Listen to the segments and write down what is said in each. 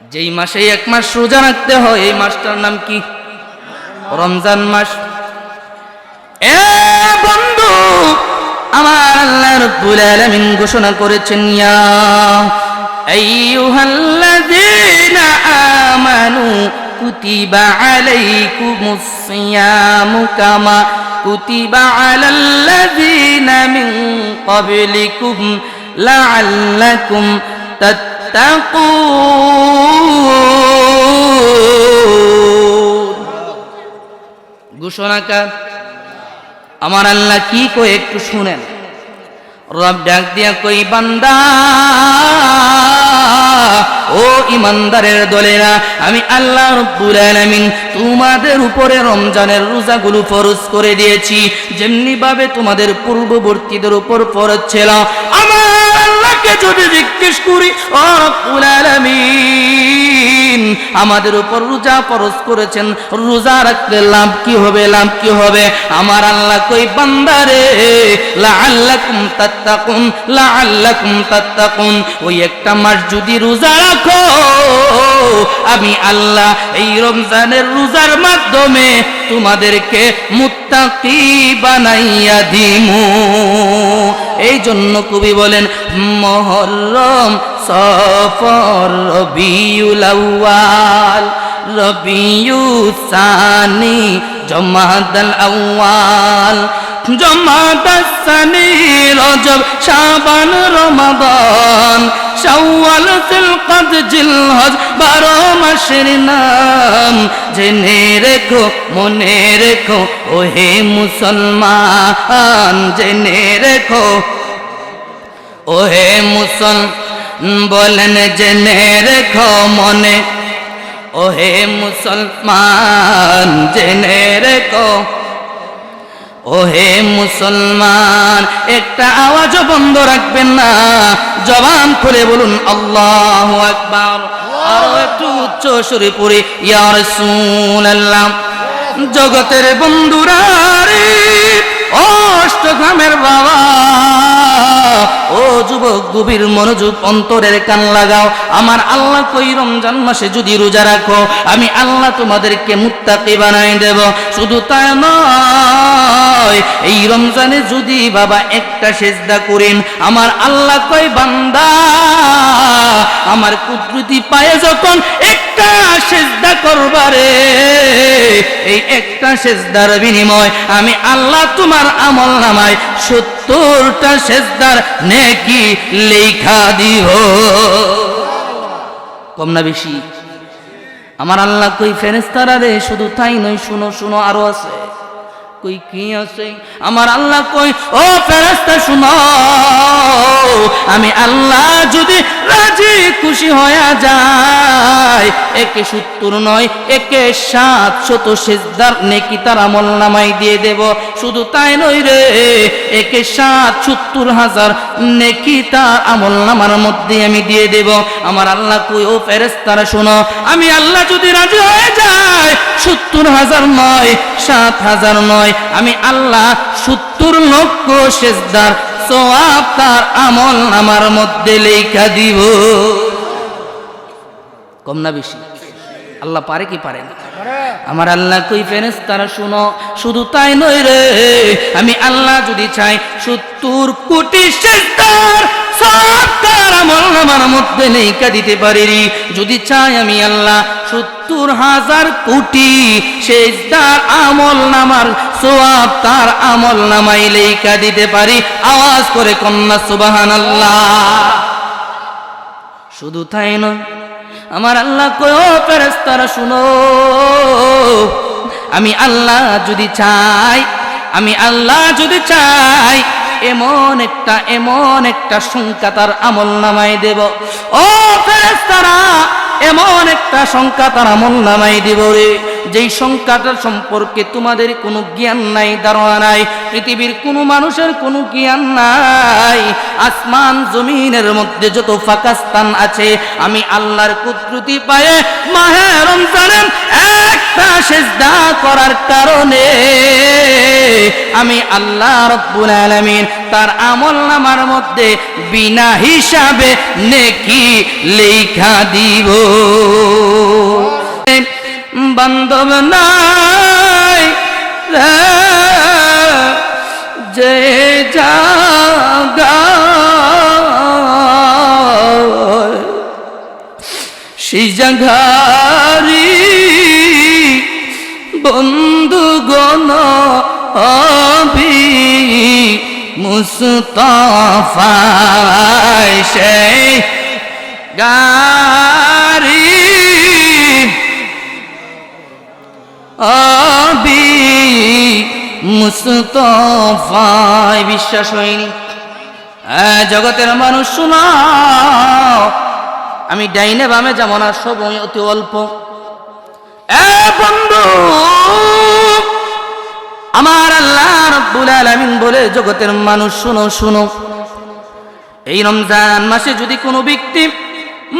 যেই মাসে এক মাস রোজা রাখতে হয় এই মাসটার নাম কি? রমজান মাস। এ বন্ধু, আমার আল্লাহ রাব্বুল আলামিন ঘোষণা করেছেন, ইয়া আইয়ুহাল্লাযীনা আমানু কুতিবা আলাইকুমুস সিয়ামু কামা কুতিবা আলাল্লাযীনা মিন ক্বাবলিকুম লাআল্লাকুম ঘোষণাকার আমার আল্লাহ কি কই একটু শুনেন। রব ডাক দিয়া কই, বান্দা ও ইমানদারের দলেরা, আমি আল্লাহ রাব্বুল আলামিন তোমাদের উপরে রমজানের রোজাগুলো ফরজ করে দিয়েছি, যেমনি ভাবে তোমাদের পূর্ববর্তীদের উপর ফরজ ছিল। আমার আল্লাহকে যদি জিজ্ঞেস করি, ও রব্বুল আলামিন আমাদের উপর রোজা ফরজ করেছেন, রোজা রাখলে লাভ কি হবে, লাভ কি হবে? আমার আল্লাহ কই, বান্দারে লাআল্লাকুম তাত্তাকুন, লাআল্লাকুম তাত্তাকুন, ওই একটা মাস যদি রোজা রাখো আমি আল্লাহ এই রমজানের রোজার মাধ্যমে তোমাদেরকে মুত্তাকি বানাইয়া দিমু। এই জন্য কবি বলেন, মুহররম, সফর, রবিউল আউয়াল, রবিউল সানি, জমাদাল আউয়াল, জমাদাল সানি, রজব, শাবান, রমাদান, শাওয়াল, জিলকাদ, জিলহজ, 12 মাসের নাম। জেনে রেখো, মনে রেখো ওহে মুসলমান, জেনে রেখো ওহে বলেন জেনে রেখো মনে, ওহে মুসলমান জেনে রেখো, ওহে মুসলমান। একটা আওয়াজও বন্ধ রাখবেন না, জবান খুলে বলুন আল্লাহু আকবার। আরো একটু উচ্চ সুরে পড়ি, ইয়া রাসূলুল্লাহ। জগতের বন্ধুরা রে, অষ্টগ্রামের বাবা, ও যুবক, গভীর মনোযোগ, অন্তরের কান লাগাও। আমার আল্লাহ কই, রমজান মাসে যদি রোজা রাখো আমি আল্লাহ তোমাদেরকে মুত্তাকি বানাই দেব। শুধু তাই নয়, এই রমজানে যদি বাবা একটা সেজদা করেন, আমার আল্লাহ কই, বান্দা আমার কুদরতি পায়ে যখন একটা সেজদা করবারে, এই একটা সেজদার বিনিময় আমি আল্লাহ তোমার আমল নামায় 70টা সেজদার নেকি লেখা দিব। কম না বেশি? আমার আল্লাহ কই, ফেরেশতারা রে, শুধু তাই নয়, শুনো শুনো, আরো আছে। কই কি আছে? আমার আল্লাহ কই, ও ফেরেশতা শুনো, আমি আল্লাহ যদি রাজি খুশি হয়ে যায়, একে 70 নয়, একে 700 সেজদার নেকি তার আমল নামাই দিয়ে দেব। শুধু তাই নয় রে, একে 70,000 নেকি তার আমল নামার মধ্যে আমি দিয়ে দেব। আমার আল্লাহ কই, ও ফেরেশতারা শুনো, আমি আল্লাহ যদি রাজি হয়ে যায় 70,000 নয়, 7,000 নয়, আমি আল্লাহ 70 লক্ষ সেজদার সওয়াব তার আমল নামার মধ্যে লেখা দিব। কম না বেশি? আল্লাহ পারে কি পারে না? আমার আল্লাহ কই, ফেরেশতারা শুনো, শুধু তাই নয় রে, আমি আল্লাহ যদি চাই 70 কোটি সেজদার সওয়াব তার আমল নামার মধ্যে লেখা দিতে পারি। যদি চাই আমি আল্লাহ 70,000 কোটি সেজদার আমল নামার সওয়াব তার আমল নামায় লেখা দিতে পারি। আওয়াজ করে কন্যা সুবহানাল্লাহ। শুধু তাই নয়, আমার আল্লাহ কই, ও ফেরেশতারা শুনো, আমি আল্লাহ যদি চাই, আমি আল্লাহ যদি চাই, এমন একটা সংখ্যা তার আমল নামায় দেব। ও ফেরেশতারা, এমন একটা সংখ্যা তার আমল নামায় দেব রে, যেই সংখ্যাটার সম্পর্কে তোমাদের কোনো জ্ঞান নাই, ধারণা নাই, পৃথিবীর কোনো মানুষের কোনো জ্ঞান নাই। আসমান জমিনের মধ্যে যত ফাঁকা স্থান আছে, আমি আল্লাহর কুদরতি পায়ে মাহে রমজানের ফেরেশতা সিজদা করার কারণে আমি আল্লাহ রাব্বুল আলামিন তার আমলনামার মধ্যে বিনা হিসাবে নেকি লেখা দিব। বান্ধব নাই যে জাগা সেই জাগারি বন্ধুগণ হবি মুস্তাফা সেই গারি আবি মুস্তাফায় বিশ্বাস হয়নি? জগতের মানুষ শোনাও, আমি ডাইনে বামে যাব না, সময় অতি অল্প। বন্ধু, আমার আল্লাহ রাব্বুল আলামিন বলে জগতের মানুষ শুনো শুনো, এই রমজান মাসে যদি কোনো ব্যক্তি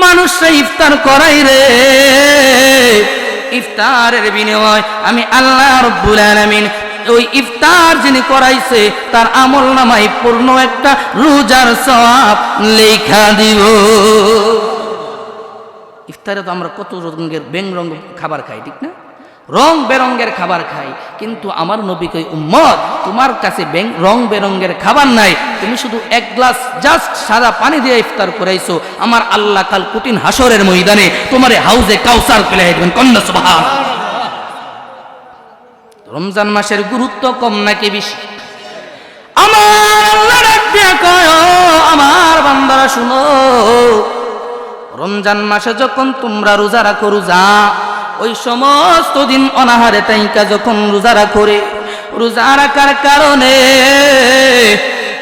মানুষরা ইফতার করাই রে, ইফতারের বিনিময় আমি আল্লাহ রাব্বুল আলামিন ওই ইফতার যিনি করাইছে তার আমলনামায় পূর্ণ একটা রোজার সওয়াব লেখা দিব। ইফতারে তো আমরা কত রঙের বেরঙের খাবার খাই, ঠিক না? রং বেরঙের খাবার খাই, কিন্তু আমার নবী কই, উম্মত তোমার কাছে রং বেরঙের খাবার নাই, তুমি শুধু এক গ্লাস জাস্ট সাদা পানি দিয়ে ইফতার করাইছো, আমার আল্লাহ কাল কঠিন হাসরের ময়দানে তোমারে হাউজে কাউসার পেলে দিবেন। কন্যা সুবহান। রমজান মাসের গুরুত্ব কম নাকি বেশি? আমার আল্লাহ রাব্বিয়া কয়, আমার বান্দারা শুনো, রমজান মাসে যখন তোমরা রোজা রাখো, রোজা ওই সমস্ত দিন অনাহারে তাইকা যখন রোজা রাখো রে, রোজা রাখার কারণে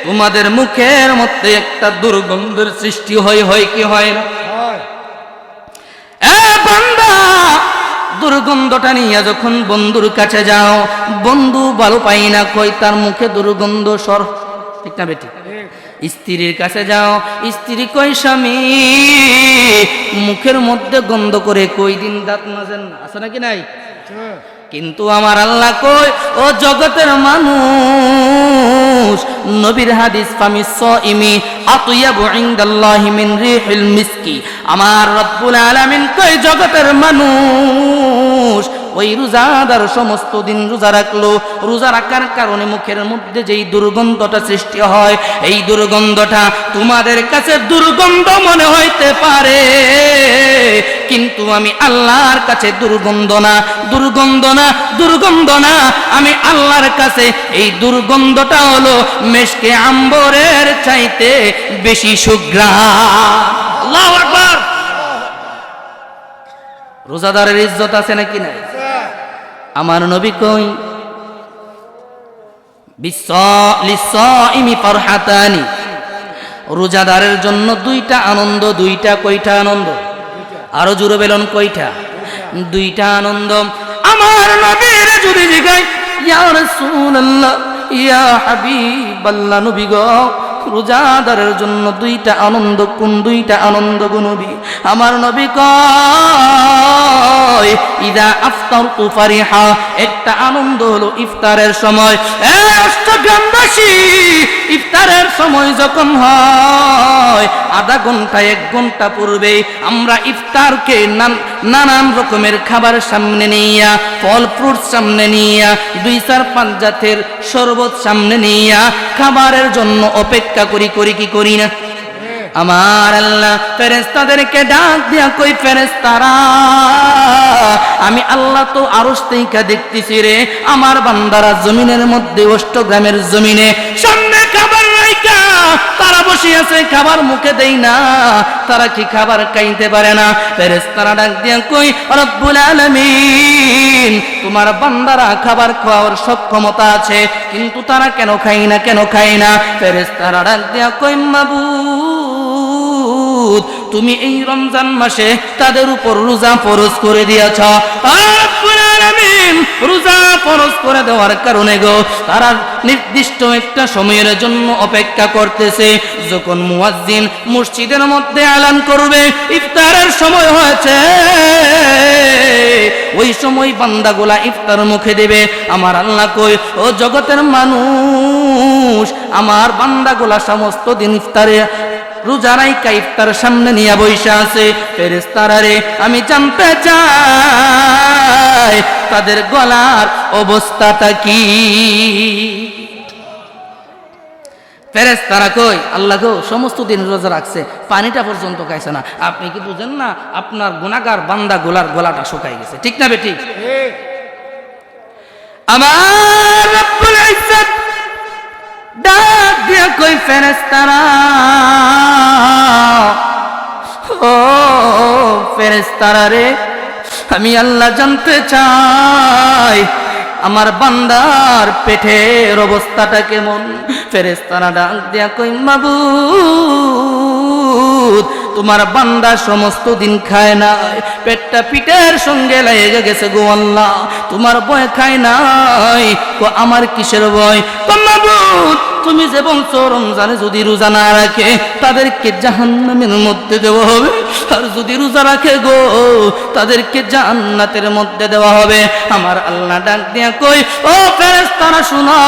তোমাদের মুখের মধ্যে একটা দুর্গন্ধের সৃষ্টি হয় কি হয় না? বান্দা, দুর্গন্ধটা নিয়ে যখন বন্ধুর কাছে যাও, বন্ধু ভালো পাই না, কই তার মুখে দুর্গন্ধ সর, ঠিক না বেটি? স্ত্রীর কাছে যাও, স্ত্রী কই স্বামী মুখের মধ্যে গন্ধ করে, কই দিন দাঁত মাজেন না, আছে নাকি নাই? কিন্তু আমার আল্লাহ কই, ও জগতের মানুষ, নবীর হাদিস, ফামিস সাইমি আতয়াবু ইনদাল্লাহি মিন রিহিল মিসকি, আমার রব্বুল আলামিন কই, জগতের মানুষ ওই রোজাদার সমস্ত দিন রোজা রাখলো, রোজা রাখার কারণে মুখের মধ্যে যেই দুর্গন্ধটা সৃষ্টি হয়, এই দুর্গন্ধটা তোমাদের কাছে দুর্গন্ধ মনে হইতে পারে, কিন্তু আমি আল্লাহর কাছে দুর্গন্ধ না, দুর্গন্ধ না, দুর্গন্ধ না, আমি আল্লাহর কাছে এই দুর্গন্ধটা হলো মেশকে আম্বরের চাইতে বেশি সুঘ্রাণ। আল্লাহু আকবার। রোজাদারের ইজ্জত আছে নাকি নাই? আমার নবী কই, লিসাইমি ফারহাতানি, রোজাদারের জন্য দুইটা আনন্দ, দুইটা কয়টা আনন্দ? আরো জোরে বলুন, কয়টা? দুইটা আনন্দ। আমার নবীর যদি জিগাই, ইয়া রাসূলুল্লাহ, ইয়া হাবিবাল্লাহ, নবী গো, রোজাদারের জন্য দুইটা আনন্দ, কোন দুইটা আনন্দ গো নবী? আমার নবী কয়, ইদা আফতারতু ফারিহা, একটা আনন্দ হলো ইফতারের সময়। অষ্টগ্রামবাসী, ইফতারের সময় যখন হয়, আধা ঘন্টা 1 ঘন্টা পূর্বে আমরা ইফতারকে নানান রকমের খাবার সামনে নিয়া, ফল ফ্রুট সামনে নিয়া, 2-4-5 জাতের শরবত সামনে নিয়া খাবারের জন্য অপেক্ষা করি কি করি না? আমার আল্লাহ ফেরেশতাদেরকে ডাক দিয়া কই, ফেরেশতারা, আমি আল্লাহ তো আরশ থেকে দেখতেছি রে, আমার বান্দারা জমিনের মধ্যে, অষ্টগ্রামের জমিনে সামনে খাবার রাইখা তারা বসে আছে, খাবার মুখে দেই না, তারা কি খাবার খাইতে পারে না? ফেরেশতারা ডাক দিয়া কই, রব্বুল আলামিন, তোমার বান্দারা খাবার খাওয়ার সক্ষমতা আছে, কিন্তু তারা কেন খায় না, কেন খায় না? ফেরেশতারা ডাক দিয়া কই, মাবুদ, তুমি এই রমজান মাসে তাদের উপর রোজা ফরজ করে দিয়েছ। রব্বুল আলামিন রোজা ফরজ করে দেওয়ার কারণে গো, তারা নির্দিষ্ট একটা সময়ের জন্য অপেক্ষা করতেছে, যখন মুয়াজ্জিন মসজিদের মধ্যে এলান করবে ইফতারের সময় হয়েছে, ওই ওই সময় বান্দাগুলা ইফতার মুখে দেবে। আমার আল্লাহ কই, ও জগতের মানুষ, আমার বান্দাগুলা সমস্ত দিন ইফতারে রোজা রাইখা ইফতার সামনে নিয়ে বইসা আছে। ফেরেশতারা রে, আমি জানতে চাই তাদের গলার অবস্থাটা কি? ফেরেশতারা কই, আল্লাহ গো, সমস্ত দিন রোজা রাখছে, পানিটা পর্যন্ত খাইছে না। আপনি কি বুঝেন না আপনার গুনাহগার বান্দা গলাটা শুকাই গেছে? ঠিক না বেঠিক? আমার রব্বুল ইজ্জত ডাক দিয়া কই, ফেরেশতারা, ও ফেরেশতারা রে, আমি আল্লাহ জানতে চাই আমার বান্দার পেটের অবস্থাটা কেমন। ফেরেশতারা ডাক দিয়া কই, মাবুদ, তোমার বান্দা সমস্ত দিন খায় নাই, পেটটা পিঠের সঙ্গে লেগে গেছে গো আল্লাহ, তোমার ভয় খায় নাই। আমার কিসের ভয়? মাবুদ, তুমি যে বলছো রমজানে যদি রোজা না রাখে তাদেরকে জাহান্নামের মধ্যে দেওয়া হবে, আর যদি রোজা রাখে গো তাদেরকে জান্নাতের মধ্যে দেওয়া হবে। আমার আল্লাহ ডাক দিয়া কই, ও ফেরেশতারা শুনো,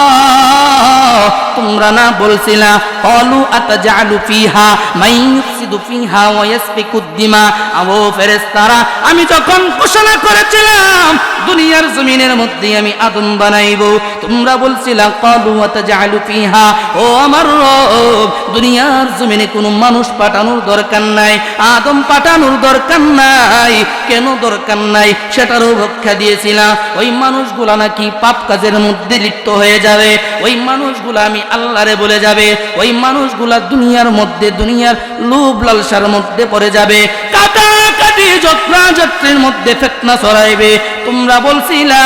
তোমরা না বলছিলা ক্বালু আতাজআলু ফিহা মান ইফসিদু ফিহা ওয়া ইয়াসফিকুদ দিমা? ও ফেরেশতারা, আমি যখন ঘোষণা করেছিলাম দুনিয়ার জমিনের মধ্যে আমি আদম বানাইবো, তোমরা বলছিলা ক্বালু আতাজআলু ফিহা, ও আমার রব, দুনিয়ার জমিনে কোনো মানুষ পাঠানোর দরকার নাই, আদম পাঠানোর দরকার নাই। কেন দরকার নাই সেটারও ব্যাখ্যা দিয়েছিলাম। ওই মানুষগুলা নাকি পাপ কাজের মধ্যে লিপ্ত হয়ে যাবে, ওই মানুষগুলা আমি আল্লাহরে বলে যাবে, ওই মানুষগুলা দুনিয়ার মধ্যে দুনিয়ার লোভ লালসার মধ্যে পড়ে যাবে, কাটাকাটি যাত্রার মধ্যে ফিতনা ছড়াইবে। তোমরা বলছিলা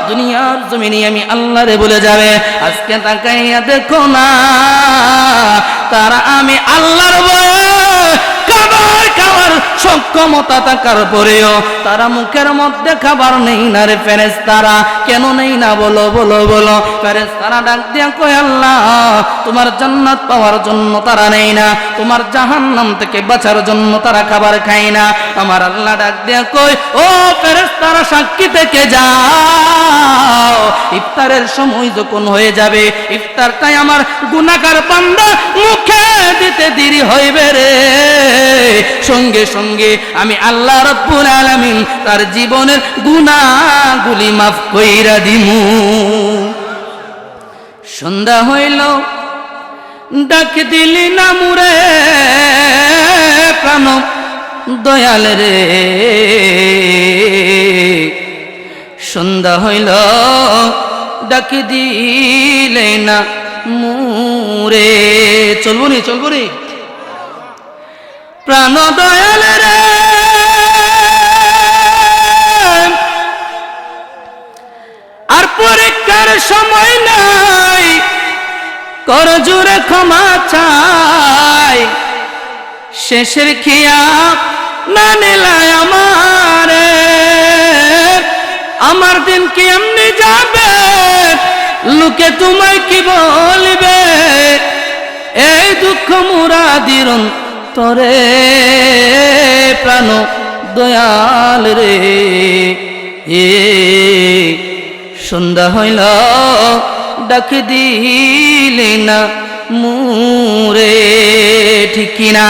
দুনিয়ার জমিনে আমি আল্লাহরে বলে যাবে। আজকে তাকাইয়া দেখো না, তারা আমি আল্লাহর ভয়ে খাবার সক্ষমতা থাকার পরেও তারা মুখের মধ্যে খাবার নেই না রে ফেরেশতারা। কেন নেই না বলো বলো বলো? ফেরেশতারা ডাক দিয়া কয়, আল্লাহ, তোমার জান্নাত পাওয়ার জন্য তারা নেই না, তোমার জাহান্নাম থেকে বাঁচার জন্য তারা খাবার খায় না। আমার আল্লাহ ডাক দিয়া কয়, ও ফেরেশতারা, সাক্ষী থেকে যাও, ইফতারের সময় যখন হয়ে যাবে, ইফতারটাই আমার গুনাহগার বান্দা মুখে দিতে দেরি হইবে রে, সঙ্গে সঙ্গে আমি আল্লাহ রাব্বুল আলামিন তার জীবনের গুনাহগুলি মাফ কইরা দিমু। সন্ধ্যা হইল, ডাক দিলি না মুরে প্রাণ দয়াল রে, সন্ধ্যা হইল, ডাক দিলে না মুরে। চলবো নি চলবো নি প্রাণ দয়াল রে, আর পরীক্ষার সময় নাই, কর জোরে ক্ষমা চাই, শেষের খিয়া না নিলায় আমারে, আমার দিন কি এমনি যাবে, লোকে তোমায় কি বলবে, এই দুঃখ মুরাদির তরে প্রাণ দয়াল রে। সন্ধ্যা হইল, ডাক দিলে না মুরে, ঠিক কিনা?